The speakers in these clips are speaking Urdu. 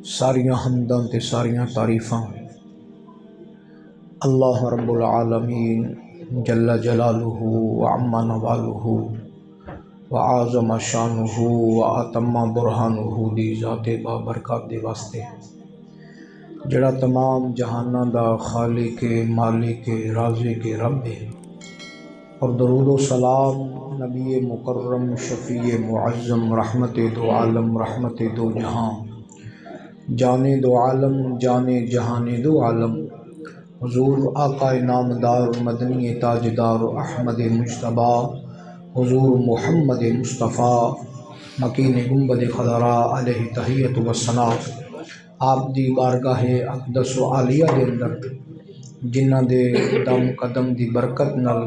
ساریاں حمداں تے ساریاں تعریفاں اللہ رب العالمین جل جلالہ وعم نوالہ وعظم شانہ واتم برہانہ دی ذات بابرکات دے واسطے جڑا تمام جہاناں دا خالق مالک رازق رب ہے، اور درود و سلام نبی مکرم شفیع معظم رحمت دو عالم رحمت دو جہاں جانے دو عالم جانے جہانے دو عالم حضور آقا نامدار مدنی تاجدار احمد مجتبی حضور محمد مصطفیٰ مکین گنبد خضرا علیہ تحیت و ثنا آپ دی بارگاہ اقدس و عالیہ دے اندر جنہ دے دم قدم دی برکت نال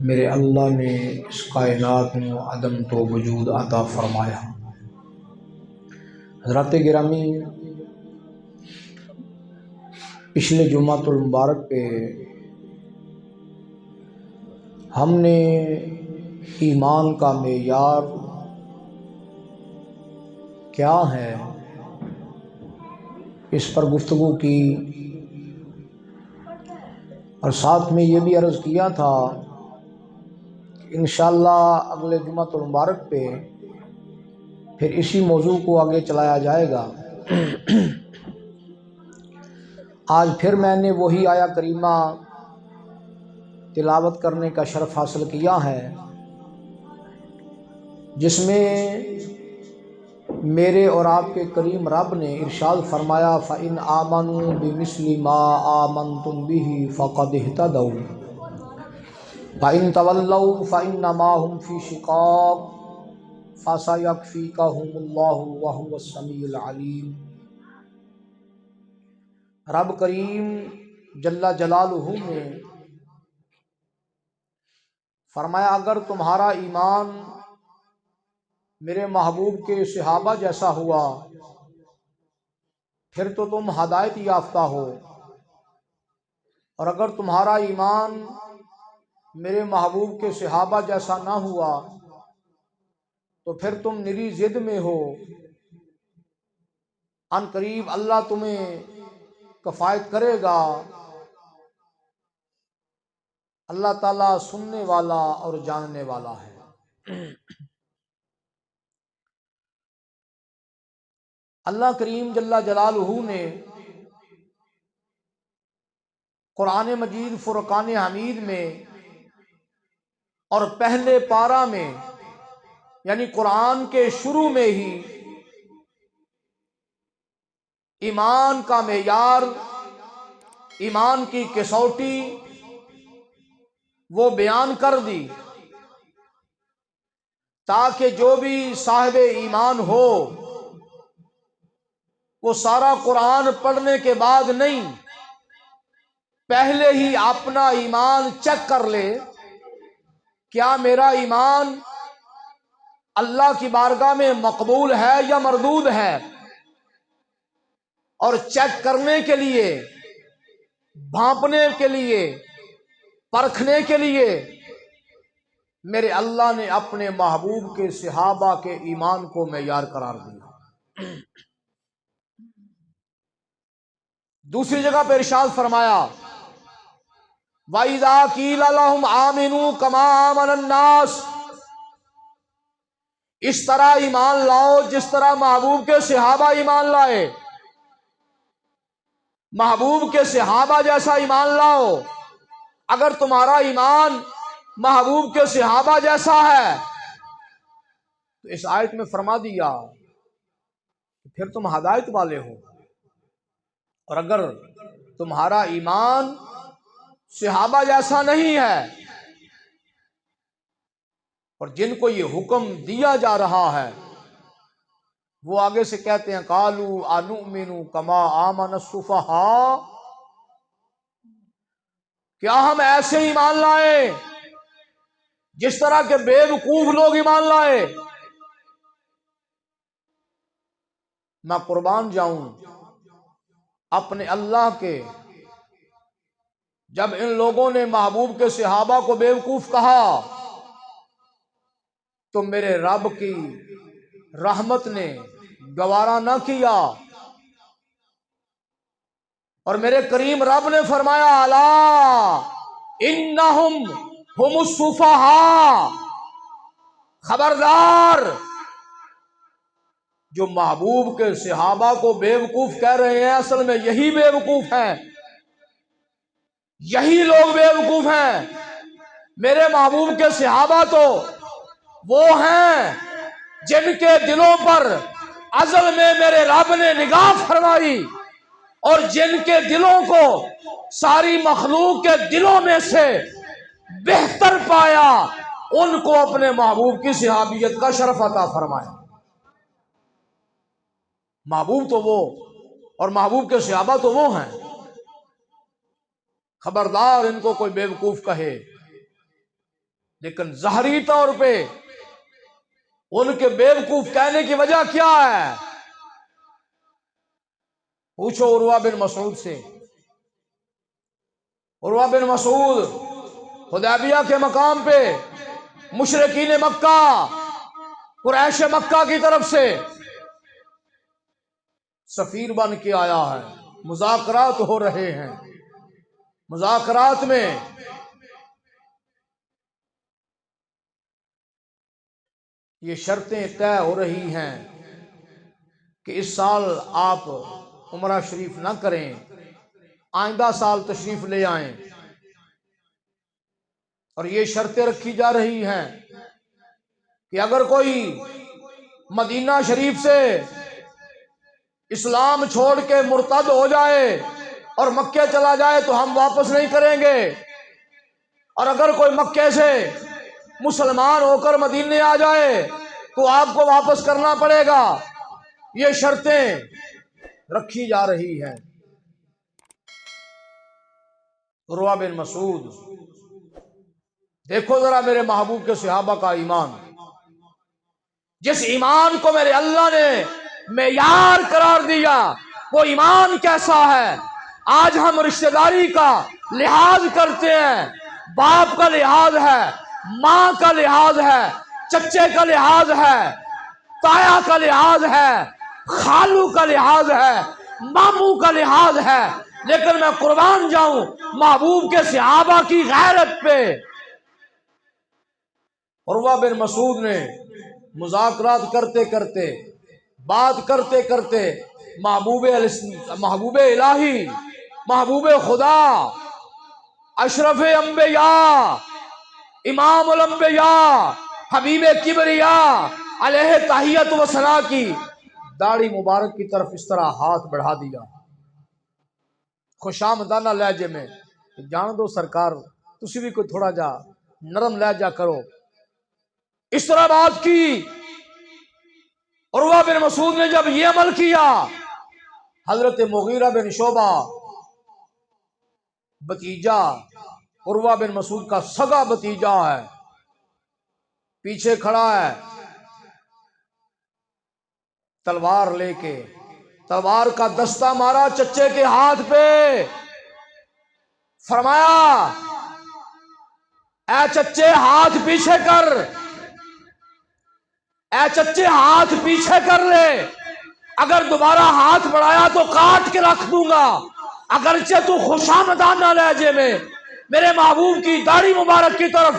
میرے اللہ نے اس کائنات نو عدم تو وجود عطا فرمایا۔ حضرات گرامی، پچھلے جمعۃ المبارک پہ ہم نے ایمان کا معیار کیا ہے اس پر گفتگو کی، اور ساتھ میں یہ بھی عرض کیا تھا کہ انشاءاللہ اگلے جمعۃ المبارک پہ پھر اسی موضوع کو آگے چلایا جائے گا۔ آج پھر میں نے وہی آیا کریمہ تلاوت کرنے کا شرف حاصل کیا ہے جس میں میرے اور آپ کے کریم رب نے ارشاد فرمایا فَإِنْ آمَنُوا بِمِثْلِ مَا آمَنْتُمْ بِهِ فَقَدِ اهْتَدَوْا وَإِنْ تَوَلَّوْا فَإِنَّمَا هُمْ فِي شِقَاقٍ فَسَيَكْفِيكَهُمُ اللَّهُ وَهُوَ السَّمِيعُ الْعَلِيمُ۔ رب کریم جل جلالہ نے فرمایا اگر تمہارا ایمان میرے محبوب کے صحابہ جیسا ہوا پھر تو تم ہدایت یافتہ ہو، اور اگر تمہارا ایمان میرے محبوب کے صحابہ جیسا نہ ہوا تو پھر تم نری ضد میں ہو۔ ان قریب اللہ تمہیں کفایت کرے گا، اللہ تعالیٰ سننے والا اور جاننے والا ہے۔ اللہ کریم جل جلالہ نے قرآن مجید فرقان حمید میں اور پہلے پارہ میں یعنی قرآن کے شروع میں ہی ایمان کا معیار، ایمان کی کسوٹی وہ بیان کر دی، تاکہ جو بھی صاحب ایمان ہو وہ سارا قرآن پڑھنے کے بعد نہیں، پہلے ہی اپنا ایمان چیک کر لے، کیا میرا ایمان اللہ کی بارگاہ میں مقبول ہے یا مردود ہے، اور چیک کرنے کے لیے، بھانپنے کے لیے، پرکھنے کے لیے میرے اللہ نے اپنے محبوب کے صحابہ کے ایمان کو معیار قرار دیا۔ دوسری جگہ پہ ارشاد فرمایا وَإِذَا قِيلَ لَهُمْ آمِنُوا كَمَا آمَنَ النَّاسُ، اس طرح ایمان لاؤ جس طرح محبوب کے صحابہ ایمان لائے، محبوب کے صحابہ جیسا ایمان لاؤ۔ اگر تمہارا ایمان محبوب کے صحابہ جیسا ہے تو اس آیت میں فرما دیا پھر تم ہدایت والے ہو، اور اگر تمہارا ایمان صحابہ جیسا نہیں ہے اور جن کو یہ حکم دیا جا رہا ہے وہ آگے سے کہتے ہیں قالوا انؤمن کما آمن السفہاء، کیا ہم ایسے ایمان لائیں جس طرح کے بے وقوف لوگ ایمان لائے؟ میں قربان جاؤں اپنے اللہ کے، جب ان لوگوں نے محبوب کے صحابہ کو بے وقوف کہا تو میرے رب کی رحمت نے گوارا نہ کیا اور میرے کریم رب نے فرمایا الا انہم ہم السفہاء، خبردار، جو محبوب کے صحابہ کو بیوقوف کہہ رہے ہیں اصل میں یہی بیوقوف ہیں، یہی لوگ بیوقوف ہیں۔ میرے محبوب کے صحابہ تو وہ ہیں جن کے دلوں پر ازل میں میرے رب نے نگاہ فرمائی، اور جن کے دلوں کو ساری مخلوق کے دلوں میں سے بہتر پایا، ان کو اپنے محبوب کی صحابیت کا شرف عطا فرمایا۔ محبوب تو وہ اور محبوب کے صحابہ تو وہ ہیں۔ خبردار ان کو کوئی بیوقوف کہے، لیکن ظاہری طور پہ ان کے بیوقوف کہنے کی وجہ کیا ہے؟ پوچھو عروہ بن مسعود سے۔ عروہ بن مسعود حدیبیہ کے مقام پہ مشرکین مکہ، قریش مکہ کی طرف سے سفیر بن کے آیا ہے، مذاکرات ہو رہے ہیں، مذاکرات میں یہ شرطیں طے ہو رہی ہیں کہ اس سال آپ عمرہ شریف نہ کریں، آئندہ سال تشریف لے آئیں، اور یہ شرطیں رکھی جا رہی ہیں کہ اگر کوئی مدینہ شریف سے اسلام چھوڑ کے مرتد ہو جائے اور مکے چلا جائے تو ہم واپس نہیں کریں گے، اور اگر کوئی مکے سے مسلمان ہو کر مدینے آ جائے تو آپ کو واپس کرنا پڑے گا۔ یہ شرطیں رکھی جا رہی ہیں۔ عروہ بن مسعود، دیکھو ذرا میرے محبوب کے صحابہ کا ایمان، جس ایمان کو میرے اللہ نے معیار قرار دیا وہ ایمان کیسا ہے۔ آج ہم رشتہ داری کا لحاظ کرتے ہیں، باپ کا لحاظ ہے، ماں کا لحاظ ہے، چچے کا لحاظ ہے، تایا کا لحاظ ہے، خالو کا لحاظ ہے، ماموں کا لحاظ ہے، لیکن میں قربان جاؤں محبوب کے صحابہ کی غیرت پہ۔ عروہ بن مسعود نے مذاکرات کرتے کرتے، بات کرتے کرتے محبوب الہی، محبوب خدا، اشرف انبیاء، امام الانبیاء، حبیب کبریاء علیہ تحیت و ثنا کی داڑھی مبارک کی طرف اس طرح ہاتھ بڑھا دیا، خوشامدانہ لہجے میں، جان دو سرکار تسی بھی کوئی تھوڑا جا نرم لہجہ کرو، اس طرح بات کی۔ عروہ بن مسعود نے جب یہ عمل کیا، حضرت مغیرہ بن شعبہ بتیجا، عروہ بن مسعود کا سگا بتیجا ہے، پیچھے کھڑا ہے تلوار لے کے، تلوار کا دستہ مارا چچے کے ہاتھ پہ، فرمایا اے چچے ہاتھ پیچھے کر، اے چچے ہاتھ پیچھے کر لے، اگر دوبارہ ہاتھ بڑھایا تو کاٹ کے رکھ دوں گا۔ اگرچہ تو خوشامدانہ لہجے میں میرے محبوب کی داڑھی مبارک کی طرف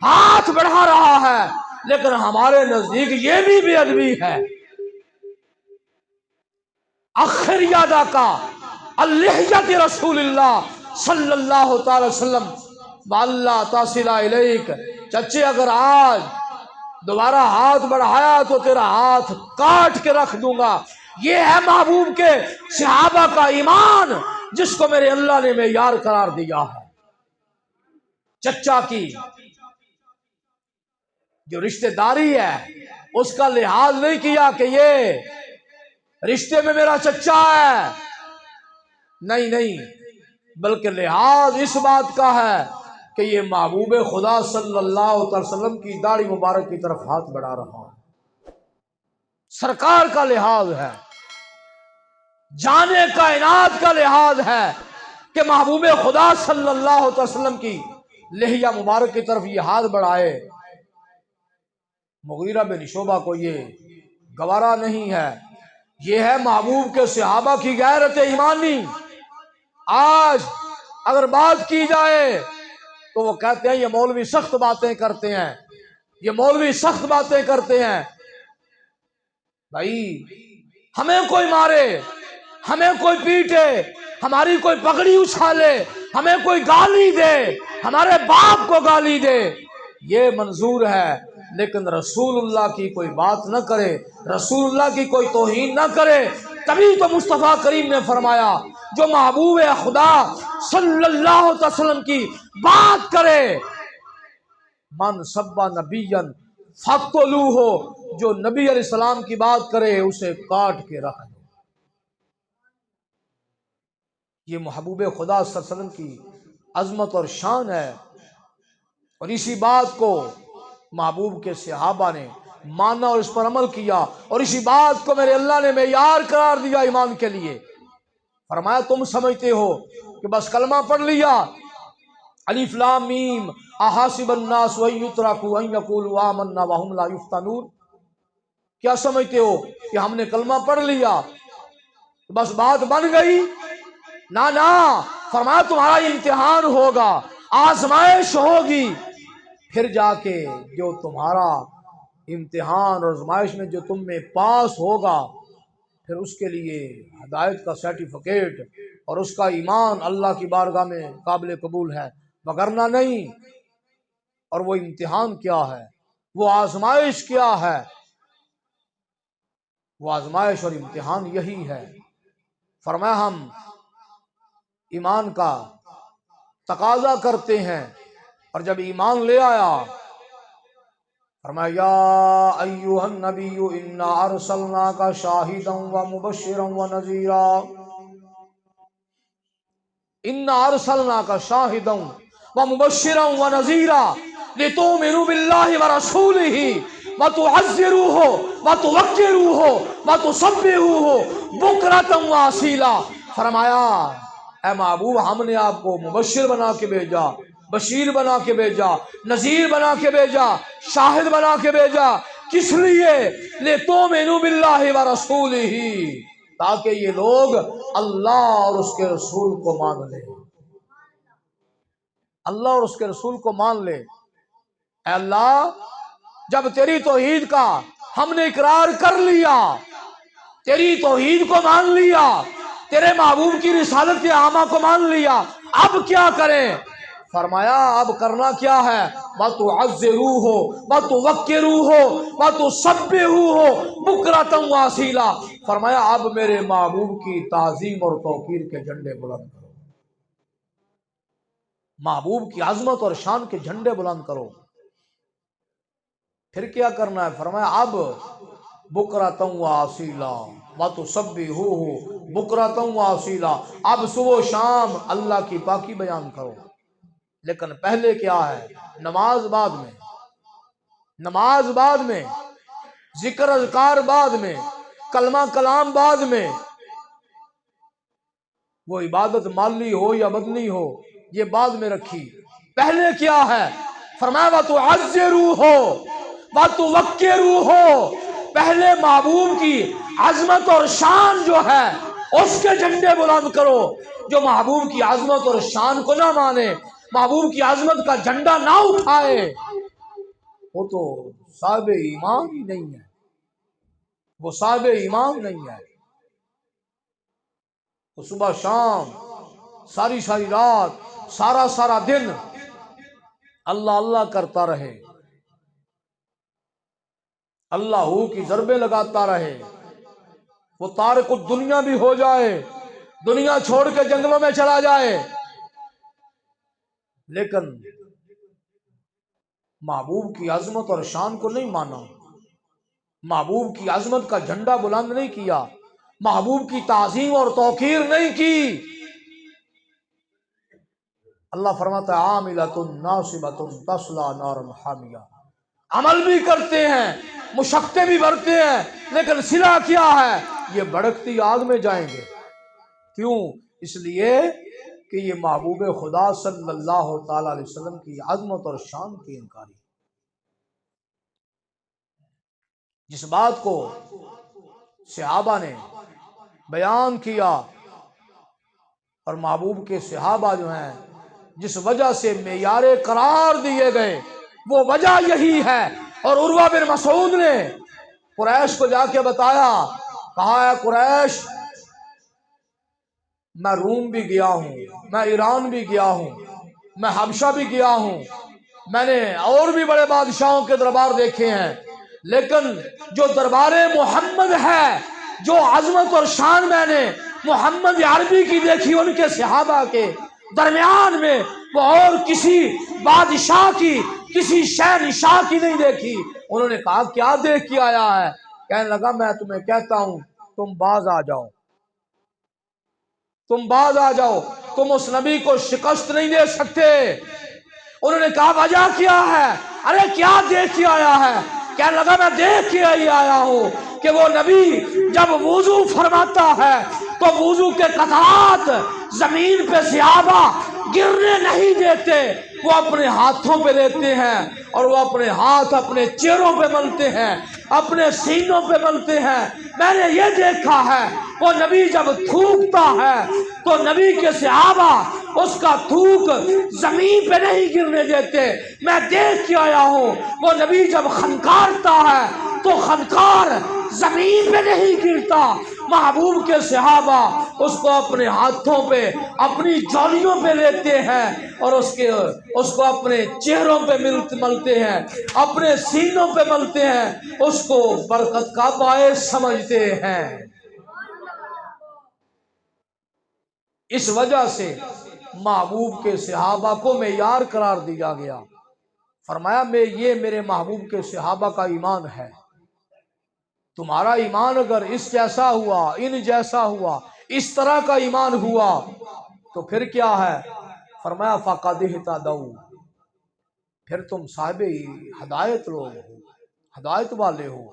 ہاتھ بڑھا رہا ہے، لیکن ہمارے نزدیک یہ بھی بے ادبی ہے۔ اخر یادا کا اللحیت رسول اللہ صلی اللہ تعالی وسلم واللہ تصل الیک، چچے اگر آج دوبارہ ہاتھ بڑھایا تو تیرا ہاتھ کاٹ کے رکھ دوں گا۔ یہ ہے محبوب کے صحابہ کا ایمان جس کو میرے اللہ نے معیار قرار دیا ہے۔ چچا کی جو رشتہ داری ہے اس کا لحاظ نہیں کیا کہ یہ رشتے میں میرا چچا ہے، نہیں نہیں، بلکہ لحاظ اس بات کا ہے کہ یہ محبوب خدا صلی اللہ علیہ وسلم کی داڑھی مبارک کی طرف ہاتھ بڑھا رہا ہے۔ سرکار کا لحاظ ہے، جانے کائنات کا لحاظ ہے کہ محبوب خدا صلی اللہ علیہ وسلم کی لحیہ مبارک کی طرف یہ ہاتھ بڑھائے۔ مغیرہ بن شعبہ کو یہ گوارا نہیں ہے۔ یہ ہے محبوب کے صحابہ کی غیرت ایمانی، آج اگر بات کی جائے تو وہ کہتے ہیں یہ مولوی سخت باتیں کرتے ہیں، یہ مولوی سخت باتیں کرتے ہیں۔ بھائی ہمیں کوئی مارے، ہمیں کوئی پیٹے، ہماری کوئی پگڑی اچھالے، ہمیں کوئی گالی دے، ہمارے باپ کو گالی دے، یہ منظور ہے، لیکن رسول اللہ کی کوئی بات نہ کرے، رسول اللہ کی کوئی توہین نہ کرے۔ تبھی تو مصطفیٰ کریم نے فرمایا جو محبوب خدا صلی اللہ علیہ وسلم کی بات کرے، من سبا نبیا فاقتلوہ، جو نبی علیہ السلام کی بات کرے اسے کاٹ کے رکھ دو۔ یہ محبوب خدا صلی اللہ علیہ وسلم کی عظمت اور شان ہے، اور اسی بات کو محبوب کے صحابہ نے مانا اور اس پر عمل کیا، اور اسی بات کو میرے اللہ نے معیار قرار دیا ایمان کے لیے۔ فرمایا تم سمجھتے ہو کہ بس کلمہ پڑھ لیا، الف لام میم احاسب الناس ان یترکوا ان یقولوا آمنا وهم لا یفتنون، کیا سمجھتے ہو کہ ہم نے کلمہ پڑھ لیا بس بات بن گئی؟ نہ، فرمایا تمہارا امتحان ہوگا، آزمائش ہوگی، پھر جا کے جو تمہارا امتحان اور آزمائش میں جو تم میں پاس ہوگا، پھر اس کے لیے ہدایت کا سرٹیفکیٹ اور اس کا ایمان اللہ کی بارگاہ میں قابل قبول ہے، وگرنہ نہیں۔ اور وہ امتحان کیا ہے، وہ آزمائش کیا ہے؟ وہ آزمائش اور امتحان یہی ہے۔ فرمایا ہم ایمان کا تقاضا کرتے ہیں، اور جب ایمان لے آیا فرمایا یا ایھا النبی انا ارسلناک شاہدا ومبشرا ونذیرا، انا ارسلناک شاہدا ومبشرا ونذیرا لتؤمنوا باللہ ورسولہ وتعزروہ وتوقروہ وتسبحوہ بکرۃ واصیلا۔ فرمایا اے محبوب ہم نے آپ کو مبشر بنا کے بھیجا، بشیر بنا کے بھیجا، نذیر بنا کے بھیجا، شاہد بنا کے بھیجا، کس لیے؟ لِتُؤْمِنُوا بِاللَّهِ وَرَسُولِهِ، تاکہ یہ لوگ اللہ اور اس کے رسول کو مان لیں، اللہ اور اس کے رسول کو مان لے۔ اے اللہ جب تیری توحید کا ہم نے اقرار کر لیا، تیری توحید کو مان لیا، تیرے محبوب کی رسالت عامہ کو مان لیا، اب کیا کریں؟ فرمایا اب کرنا کیا ہے؟ وَتُعَزِّرُوهُ وَتُوَقِّرُوهُ وَتُسَبِّحُوهُ بُكْرَةً وَأَصِيلًا۔ فرمایا اب میرے محبوب کی تعظیم اور توقیر کے جھنڈے بلند کرو، محبوب کی عظمت اور شان کے جھنڈے بلند کرو۔ پھر کیا کرنا ہے؟ فرمایا اب بکرۃ واصیلا وتسبحوہ بکرۃ واصیلا، اب صبح و شام اللہ کی پاکی بیان کرو۔ لیکن پہلے کیا ہے؟ نماز بعد میں، نماز بعد میں، ذکر اذکار بعد میں، کلمہ کلام بعد میں، وہ عبادت مالی ہو یا بدنی ہو یہ بعد میں رکھی، پہلے کیا ہے؟ فرمایا وَتُعَزِّرُوهُ وَتُوَقِّرُوهُ، پہلے محبوب کی عظمت اور شان جو ہے اس کے جھنڈے بلند کرو۔ جو محبوب کی عظمت اور شان کو نہ مانے، محبوب کی عظمت کا جھنڈا نہ اٹھائے، وہ تو صاحب ایمان ہی نہیں ہے، وہ صاحب ایمان نہیں ہے۔ وہ صبح شام ساری ساری رات سارا سارا دن اللہ اللہ کرتا رہے، اللہ کی ضربیں لگاتا رہے، وہ تارک الدنیا بھی ہو جائے، دنیا چھوڑ کے جنگلوں میں چلا جائے، لیکن محبوب کی عظمت اور شان کو نہیں مانا، محبوب کی عظمت کا جھنڈا بلند نہیں کیا، محبوب کی تعظیم اور توقیر نہیں کی۔ اللہ فرماتا ہے عاملۃ ناصبۃ تصلیٰ نارا حامیہ، عمل بھی کرتے ہیں، مشقتیں بھی بھرتے ہیں، لیکن صلہ کیا ہے؟ یہ بھڑکتی آگ میں جائیں گے۔ کیوں؟ اس لیے کہ یہ محبوب خدا صلی اللہ تعالی علیہ وسلم کی عظمت اور شان کی انکاری، جس بات کو صحابہ نے بیان کیا اور محبوب کے صحابہ جو ہیں جس وجہ سے معیار قرار دیے گئے وہ وجہ یہی ہے۔ اور عروہ بن مسعود نے قریش کو جا کے بتایا، کہا ہے قریش میں روم بھی گیا ہوں، میں ایران بھی گیا ہوں، میں حبشہ بھی گیا ہوں، میں نے اور بھی بڑے بادشاہوں کے دربار دیکھے ہیں، لیکن جو دربار محمد ہے، جو عظمت اور شان میں نے محمد عربی کی دیکھی ان کے صحابہ کے درمیان میں، وہ اور کسی بادشاہ کی، کسی شہنشاہ کی نہیں دیکھی۔ انہوں نے کہا کیا دیکھ کے آیا ہے؟ کہنے لگا میں تمہیں کہتا ہوں تم باز آ جاؤ، تم باز آ جاؤ، تم اس نبی کو شکست نہیں دے سکتے۔ انہوں نے کہا وجہ کیا ہے؟ ارے کیا دیکھ کے آیا ہے؟ کہنے لگا میں دیکھ کے ہی آیا ہوں کہ وہ نبی جب وضو فرماتا ہے تو وضو کے قطرات زمین پہ صحابہ گرنے نہیں دیتے، وہ اپنے ہاتھوں پہ لیتے ہیں اور وہ اپنے ہاتھ اپنے چہروں پہ ملتے ہیں، اپنے سینوں پہ ملتے ہیں۔ میں نے یہ دیکھا ہے وہ نبی جب تھوکتا ہے تو نبی کے صحابہ اس کا تھوک زمین پہ نہیں گرنے دیتے۔ میں دیکھ کے آیا ہوں وہ نبی جب خنکارتا ہے تو خنکار زمین پہ نہیں گرتا۔ محبوب کے صحابہ اس کو اپنے ہاتھوں پہ، اپنی جولیوں پہ لیتے ہیں اور اس کو اپنے چہروں پہ ملتے ہیں، اپنے سینوں پہ ملتے ہیں، اس کو برکت کا باعث سمجھتے ہیں۔ اس وجہ سے محبوب کے صحابہ کو معیار قرار دیا گیا۔ فرمایا یہ میرے محبوب کے صحابہ کا ایمان ہے، تمہارا ایمان اگر اس جیسا ہوا، ان جیسا ہوا، اس طرح کا ایمان ہوا تو پھر کیا ہے؟ فرمایا فَقَدِ اهْتَدَوْا، پھر تم صاحب ہدایت لوگ ہو، ہدایت والے ہو۔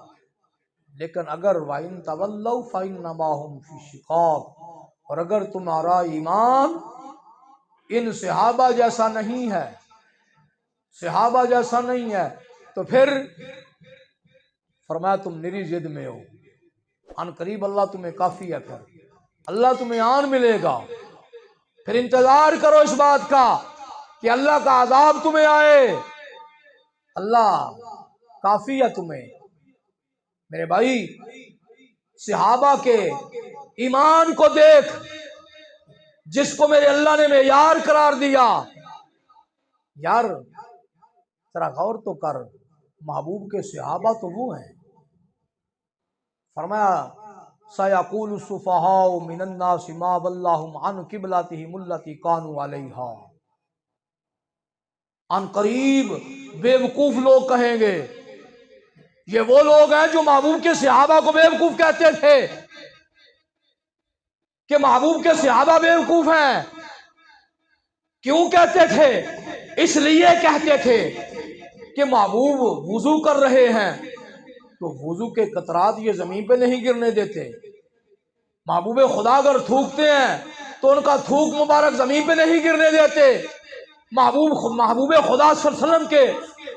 لیکن اگر وَإِن تَوَلَّوْا فَإِنَّمَا هُمْ فِي شِقَاقٍ، اور اگر تمہارا ایمان ان صحابہ جیسا نہیں ہے، صحابہ جیسا نہیں ہے، تو پھر فرمایا تم نری ضد میں ہو، ان قریب اللہ تمہیں کافی ہے، پھر اللہ تمہیں آن ملے گا، پھر انتظار کرو اس بات کا کہ اللہ کا عذاب تمہیں آئے، اللہ کافی ہے تمہیں۔ میرے بھائی صحابہ کے ایمان کو دیکھ، جس کو میرے اللہ نے معیار قرار دیا۔ یار ذرا غور تو کر، محبوب کے صحابہ تو وہ ہیں۔ فرمایا سَيَقُولُ السُّفَهَاءُ مِنَ النَّاسِ مَا وَلَّاهُمْ عَنْ قِبْلَتِهِمُ الَّتِي كَانُوا عَلَيْهَا، ان قریب بے وقوف لوگ کہیں گے، یہ وہ لوگ ہیں جو محبوب کے صحابہ کو بے وقوف کہتے تھے کہ محبوب کے صحابہ بے وقوف ہیں۔ کیوں کہتے تھے؟ اس لیے کہتے تھے کہ محبوب وضو کر رہے ہیں تو وضو کے قطرات یہ زمین پہ نہیں گرنے دیتے، محبوب خدا اگر تھوکتے ہیں تو ان کا تھوک مبارک زمین پہ نہیں گرنے دیتے، محبوب خدا صلی اللہ علیہ وسلم کے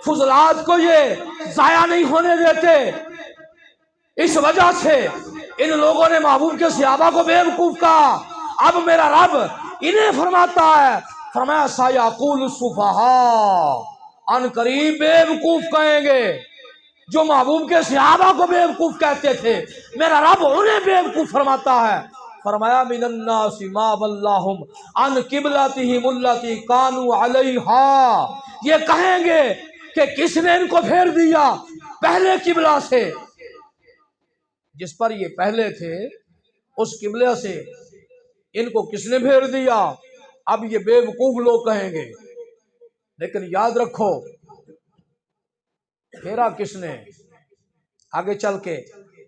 فضلات کو یہ ضائع نہیں ہونے دیتے۔ اس وجہ سے ان لوگوں نے محبوب کے صحابہ کو بے وقوف کہا۔ اب میرا رب انہیں فرماتا ہے، فرمایا سَيَقُولُ السُّفَهَاءُ، ان قریب بے وقوف کہیں گے جو محبوب کے صحابہ کو بے وقوف کہتے تھے، میرا رب انہیں بے وقوف فرماتا ہے۔ فرمایا مِنَ النَّاسِ مَا وَلَّاهُمْ عَنْ قِبْلَتِهِمُ الَّتِي كَانُوا عَلَيْهَا، یہ کہیں گے کہ کس نے ان کو پھیر دیا پہلے قبلہ سے، جس پر یہ پہلے تھے اس قبلہ سے ان کو کس نے پھیر دیا؟ اب یہ بے وقوف لوگ کہیں گے، لیکن یاد رکھو پھیرا کس نے؟ آگے چل کے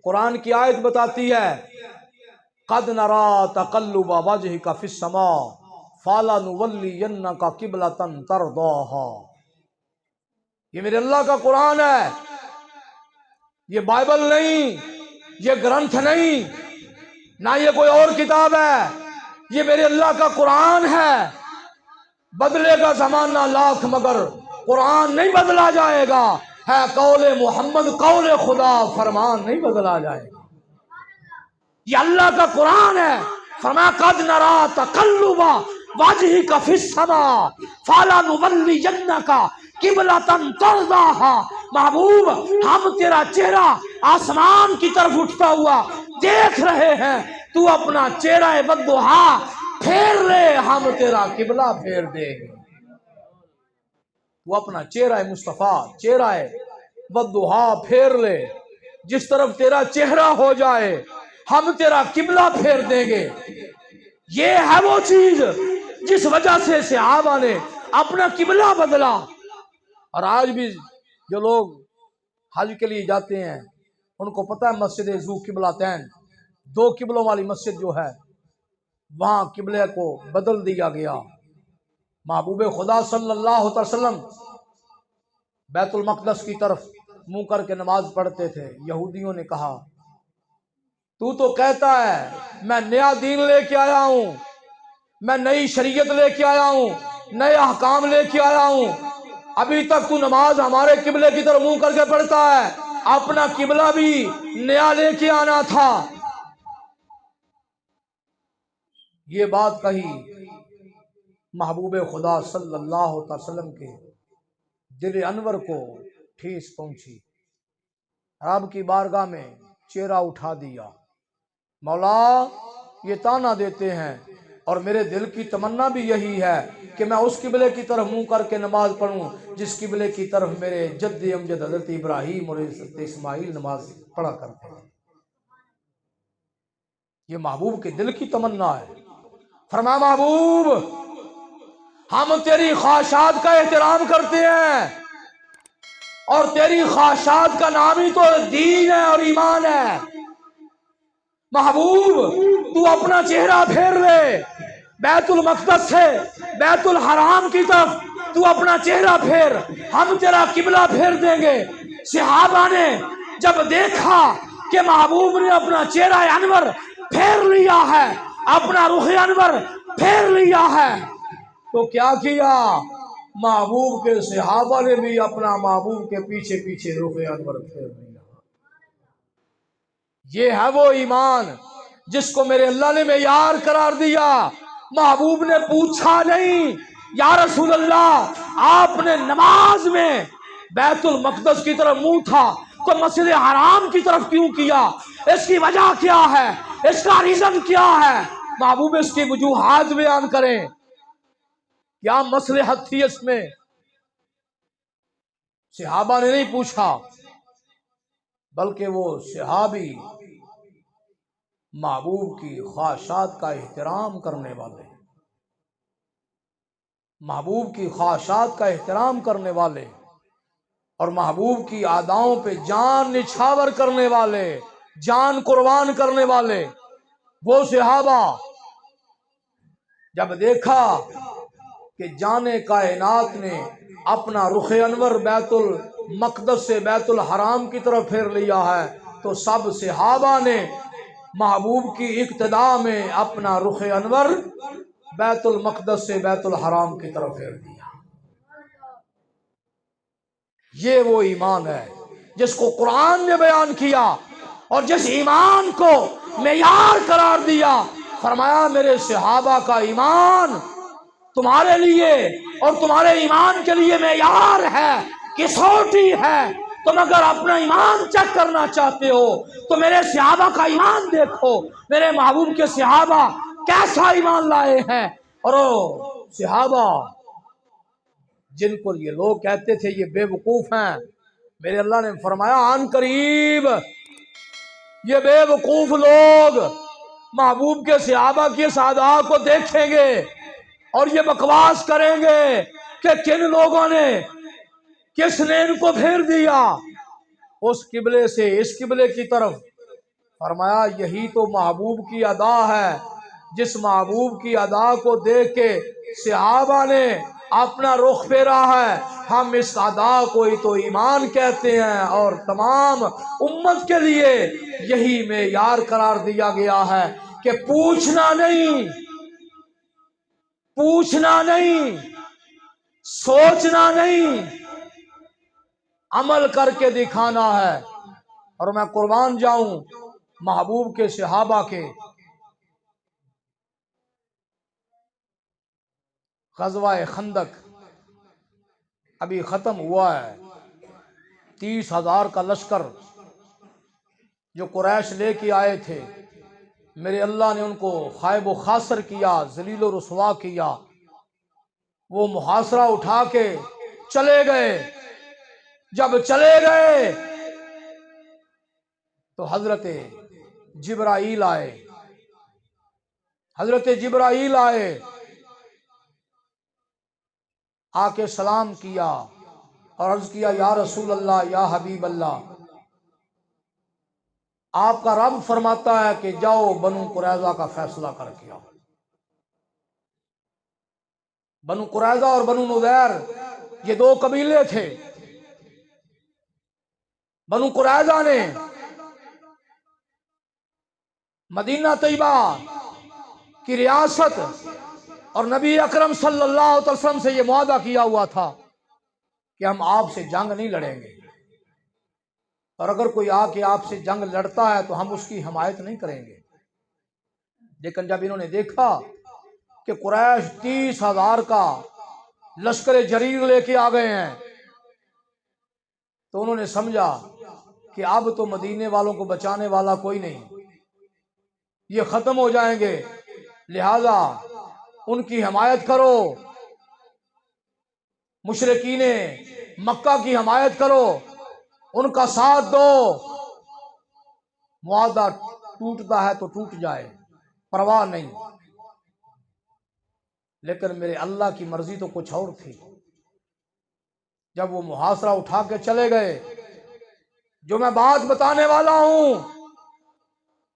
قرآن کی آیت بتاتی ہے قَدْ نَرَا تَقَلُّبَ وَجْهِكَ فِي السَّمَاءِ فَلَنُوَلِّيَنَّكَ قِبْلَةً تَرْضَاهَا، یہ میرے اللہ کا قرآن ہے، یہ بائبل نہیں، یہ گرنتھ نہیں، نہ یہ کوئی اور کتاب ہے، یہ میرے اللہ کا قرآن ہے۔ بدلے گا زمانہ لاکھ مگر قرآن نہیں بدلا جائے گا، ہے قول محمد قول خدا، فرمان نہیں بدلا جائے گا۔ یہ اللہ کا قرآن ہے، فرمایا قد نرا تقلب وجهك في السماء فلنولينك قبلة ترضاها، محبوب ہم تیرا چہرہ آسمان کی طرف اٹھتا ہوا دیکھ رہے ہیں، تو اپنا چہرہ بدوہا پھیر لے، ہم تیرا قبلہ پھیر دیں گے۔ تو اپنا چہرہ مصطفیٰ، چہرہ بدوہا پھیر لے، جس طرف تیرا چہرہ ہو جائے ہم تیرا قبلہ پھیر دیں گے۔ یہ ہے وہ چیز جس وجہ سے صحابہ نے اپنا قبلہ بدلا۔ اور آج بھی جو لوگ حج کے لیے جاتے ہیں ان کو پتہ ہے مسجد ذو قبلتین، دو قبلوں والی مسجد جو ہے، وہاں قبلے کو بدل دیا گیا۔ محبوب خدا صلی اللہ علیہ وسلم بیت المقدس کی طرف منہ کر کے نماز پڑھتے تھے۔ یہودیوں نے کہا تو کہتا ہے میں نیا دین لے کے آیا ہوں، میں نئی شریعت لے کے آیا ہوں، نئے احکام لے کے آیا ہوں، ابھی تک تو نماز ہمارے قبلے کی طرف منہ کر کے پڑھتا ہے، اپنا قبلہ بھی نیا لے کے آنا تھا۔ یہ بات کہی محبوب خدا صلی اللہ علیہ وسلم کے دل انور کو ٹھیس پہنچی۔ رب کی بارگاہ میں چہرہ اٹھا دیا، مولا یہ تانا دیتے ہیں اور میرے دل کی تمنا بھی یہی ہے کہ میں اس قبلے کی طرف منہ کر کے نماز پڑھوں جس قبلے کی طرف میرے جد امجد حضرت ابراہیم اور حضرت اسماعیل نماز پڑھا کرتے ہیں۔ یہ محبوب کے دل کی تمنا ہے۔ فرمایا محبوب ہم تیری خواہشات کا احترام کرتے ہیں، اور تیری خواہشات کا نام ہی تو دین ہے اور ایمان ہے۔ محبوب تو اپنا چہرہ پھیر لے بیت المقدس سے بیت الحرام کی طرف، تو اپنا چہرہ پھیر، ہم تیرا قبلہ پھیر دیں گے۔ صحابہ نے جب دیکھا کہ محبوب نے اپنا چہرہ انور پھیر لیا ہے، اپنا رخ انور پھیر لیا ہے، تو کیا کیا؟ محبوب کے صحابہ نے بھی اپنا محبوب کے پیچھے پیچھے رخ انور پھیر لیا۔ یہ ہے وہ ایمان جس کو میرے اللہ نے معیار قرار دیا۔ محبوب نے پوچھا نہیں یا رسول اللہ آپ نے نماز میں بیت المقدس کی طرف منہ تھا تو مسجد حرام کی طرف کیوں کیا؟ اس کی وجہ کیا ہے؟ اس کا ریزن کیا ہے؟ محبوب اس کی وجوہات بیان کریں۔ کیا مصلحت تھی اس میں؟ صحابہ نے نہیں پوچھا، بلکہ وہ صحابی محبوب کی خواہشات کا احترام کرنے والے، محبوب کی خواہشات کا احترام کرنے والے اور محبوب کی اداؤں پہ جان نچھاور کرنے والے، جان قربان کرنے والے وہ صحابہ جب دیکھا کہ جان کائنات نے اپنا رخ انور بیت المقدس سے بیت الحرام کی طرف پھیر لیا ہے، تو سب صحابہ نے محبوب کی اقتداء میں اپنا رخ انور بیت المقدس سے بیت الحرام کی طرف پھیر دیا۔ یہ وہ ایمان ہے جس کو قرآن نے بیان کیا اور جس ایمان کو معیار قرار دیا۔ فرمایا میرے صحابہ کا ایمان تمہارے لیے اور تمہارے ایمان کے لیے معیار ہے، کسوٹی ہے۔ تم اگر اپنا ایمان چیک کرنا چاہتے ہو تو میرے صحابہ کا ایمان دیکھو، میرے محبوب کے صحابہ کیسا ایمان لائے ہیں۔ اور صحابہ جن کو یہ لوگ کہتے تھے یہ بے وقوف ہیں، میرے اللہ نے فرمایا عن قریب یہ بے وقوف لوگ محبوب کے صحابہ کی اس ادا کو دیکھیں گے اور یہ بکواس کریں گے کہ کن لوگوں نے، کس نے ان کو پھیر دیا اس قبلے سے اس قبلے کی طرف۔ فرمایا یہی تو محبوب کی ادا ہے، جس محبوب کی ادا کو دیکھ کے صحابہ نے اپنا رخ پھیرا ہے، ہم اس ادا کو ہی تو ایمان کہتے ہیں، اور تمام امت کے لیے یہی معیار قرار دیا گیا ہے کہ پوچھنا نہیں، سوچنا نہیں، عمل کر کے دکھانا ہے۔ اور میں قربان جاؤں محبوب کے صحابہ کے غزوہ خندق ابھی ختم ہوا ہے، 30,000 کا لشکر جو قریش لے کے آئے تھے، میرے اللہ نے ان کو خائب و خاسر کیا، ذلیل و رسوا کیا۔ وہ محاصرہ اٹھا کے چلے گئے۔ جب چلے گئے تو حضرت جبرائیل آئے، حضرت جبرائیل آئے، آ کے سلام کیا اور عرض کیا یا رسول اللہ، یا حبیب اللہ، آپ کا رب فرماتا ہے کہ جاؤ بنو قریظہ کا فیصلہ کر کے آؤ۔ بنو قریظہ اور بنو نذیر یہ دو قبیلے تھے۔ بنو قریظہ نے مدینہ طیبہ کی ریاست اور نبی اکرم صلی اللہ علیہ وسلم سے یہ معاہدہ کیا ہوا تھا کہ ہم آپ سے جنگ نہیں لڑیں گے، اور اگر کوئی آ کے آپ سے جنگ لڑتا ہے تو ہم اس کی حمایت نہیں کریں گے۔ لیکن جب انہوں نے دیکھا کہ قریش 30,000 کا لشکر جریر لے کے آ گئے ہیں، تو انہوں نے سمجھا کہ اب تو مدینے والوں کو بچانے والا کوئی نہیں، یہ ختم ہو جائیں گے، لہذا ان کی حمایت کرو، مشرکین مکہ کی حمایت کرو، ان کا ساتھ دو۔ معاہدہ ٹوٹتا ہے تو ٹوٹ جائے، پرواہ نہیں، لیکن میرے اللہ کی مرضی تو کچھ اور تھی۔ جب وہ محاصرہ اٹھا کے چلے گئے، جو میں بات بتانے والا ہوں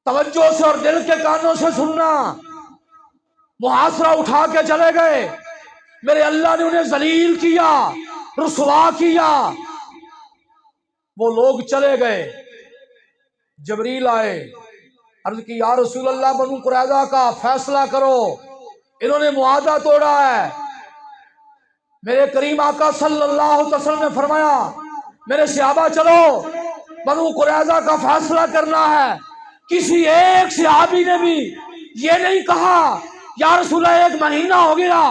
توجہ سے اور دل کے کانوں سے سننا، محاصرہ اٹھا کے چلے گئے، میرے اللہ نے انہیں ذلیل کیا، رسوا کیا۔ وہ لوگ چلے گئے، جبریل آئے، عرض کی یا رسول اللہ بنو قریظہ کا فیصلہ کرو، انہوں نے معاہدہ توڑا ہے۔ میرے کریم آقا صلی اللہ علیہ وسلم نے فرمایا میرے صحابہ چلو بنو قریظہ کا فیصلہ کرنا ہے۔ کسی ایک صحابی نے بھی یہ نہیں کہا یا رسول اللہ 1 مہینہ ہو گیا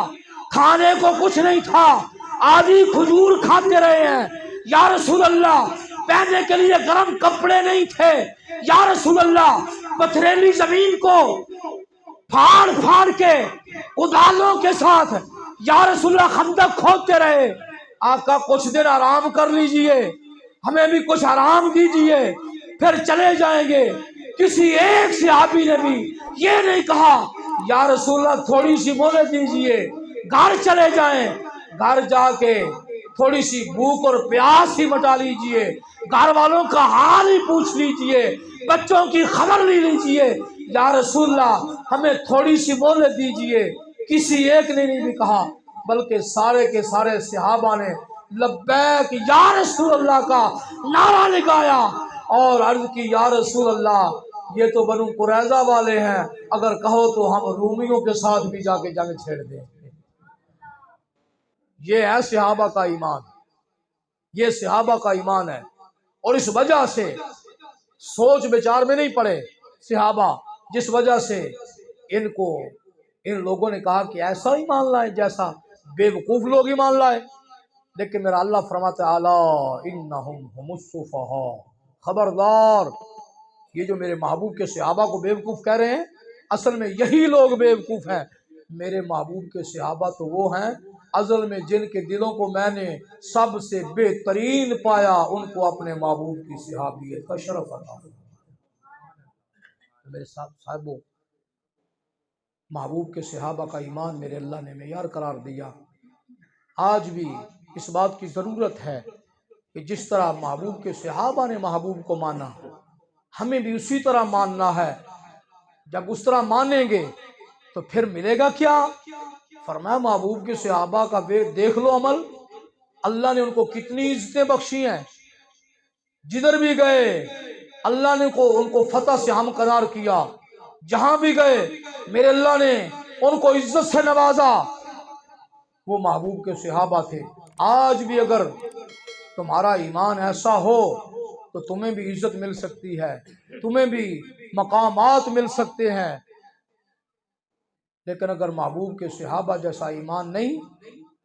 کھانے کو کچھ نہیں تھا، آدھی کھجور کھاتے رہے ہیں، یا رسول اللہ پہننے کے لیے گرم کپڑے نہیں تھے، یا رسول اللہ پتھریلی زمین کو پھاڑ پھاڑ کے کدالوں کے ساتھ یا رسول اللہ خندق کھودتے رہے۔ آقا کچھ دن آرام کر لیجئے، ہمیں بھی کچھ آرام دیجئے، پھر چلے جائیں گے۔ کسی ایک صحابی نے بھی یہ نہیں کہا یا رسول اللہ تھوڑی سی مہلت دیجئے، گھر چلے جائیں، گھر جا کے تھوڑی سی بھوک اور پیاس ہی مٹا لیجئے، گھر والوں کا حال ہی پوچھ لیجئے، بچوں کی خبر لے لیجئے، یا رسول اللہ ہمیں تھوڑی سی مہلت دیجئے۔ کسی ایک نے نہیں بھی کہا، بلکہ سارے کے سارے صحابہ نے لبیک یا رسول اللہ کا نعرہ لگایا اور عرض کی یا رسول اللہ یہ تو بنو قریظہ والے ہیں، اگر کہو تو ہم رومیوں کے ساتھ بھی جا کے جنگ چھیڑ دیں۔ یہ ہے صحابہ کا ایمان، یہ صحابہ کا ایمان ہے، اور اس وجہ سے سوچ بچار میں نہیں پڑے صحابہ، جس وجہ سے ان لوگوں نے کہا کہ ایسا ایمان لائے جیسا بے وقوف لوگ ایمان لائے۔ لیکن میرا اللہ فرماتا ہے الا انہم ھم السفہاء، خبردار یہ جو میرے محبوب کے صحابہ کو بے وقوف کہہ رہے ہیں، اصل میں یہی لوگ بے وقوف ہیں۔ میرے محبوب کے صحابہ تو وہ ہیں ازل میں جن کے دلوں کو میں نے سب سے بہترین پایا، ان کو اپنے محبوب کی صحابیت کا شرف عطا فرمایا۔ میرے صاحبوں، محبوب کے صحابہ کا ایمان میرے اللہ نے معیار قرار دیا۔ آج بھی اس بات کی ضرورت ہے کہ جس طرح محبوب کے صحابہ نے محبوب کو مانا، ہمیں بھی اسی طرح ماننا ہے۔ جب اس طرح مانیں گے تو پھر ملے گا کیا؟ فرمایا محبوب کے صحابہ کا دیکھ لو عمل، اللہ نے ان کو کتنی عزتیں بخشی ہیں، جدھر بھی گئے اللہ نے ان کو فتح سے ہمکنار کیا، جہاں بھی گئے میرے اللہ نے ان کو عزت سے نوازا۔ وہ محبوب کے صحابہ تھے۔ آج بھی اگر تمہارا ایمان ایسا ہو تو تمہیں بھی عزت مل سکتی ہے، تمہیں بھی مقامات مل سکتے ہیں۔ لیکن اگر محبوب کے صحابہ جیسا ایمان نہیں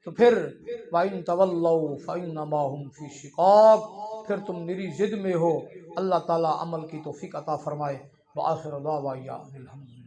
تو پھر وَإِن تَوَلَّوْا فَإِنَّمَا هُمْ فِي شِقَاقٍ، پھر تم نری ضد میں ہو۔ اللہ تعالیٰ عمل کی توفیق عطا فرمائے۔ وآخر دعوانا الحمدللہ۔